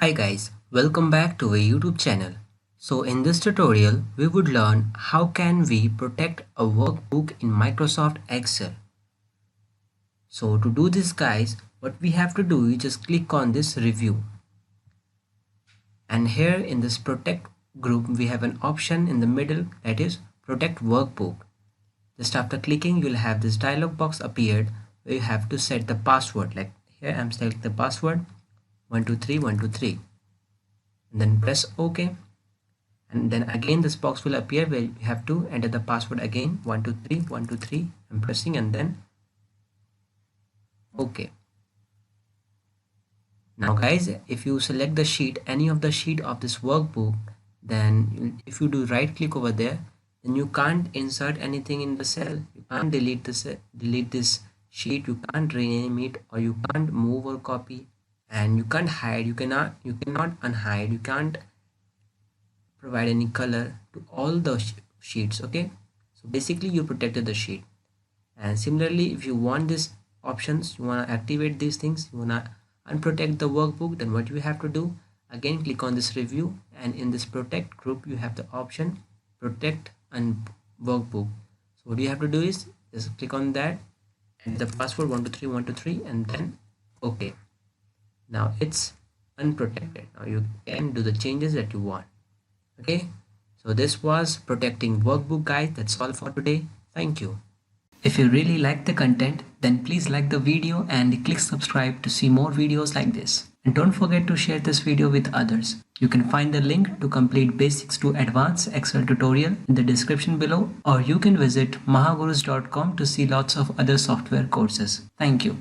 Hi guys, welcome back to our YouTube channel. So in this tutorial, we would learn how can we protect a workbook in Microsoft Excel. So to do this guys, what we have to do is just click on this review. And here in this protect group, we have an option in the middle that is protect workbook. Just after clicking, you'll have this dialog box appeared where you have to set the password. Like here I'm selecting the password 123123 and then press OK. And then again this box will appear where you have to enter the password again 123123. I'm pressing and then OK. Now guys, if you select the sheet, any of the sheet of this workbook, then if you do right click over there, then you can't insert anything in the cell. You can't delete this sheet, you can't rename it, or you can't move or copy, and you can't hide, you cannot unhide, you can't provide any color to all the sheets. Okay, so basically you protected the sheet. And similarly, if you want these options, you want to activate these things, you want to unprotect the workbook, then what you have to do, again click on this review, and in this protect group you have the option protect and workbook. So what you have to do is just click on that and the password 123123 and then OK. Now it's unprotected. Now you can do the changes that you want. Okay, so this was protecting workbook guys. That's all for today. Thank you. If you really like the content, then please like the video and click subscribe to see more videos like this. And don't forget to share this video with others. You can find the link to complete basics to advanced Excel tutorial in the description below, or you can visit mahagurus.com to see lots of other software courses. Thank you.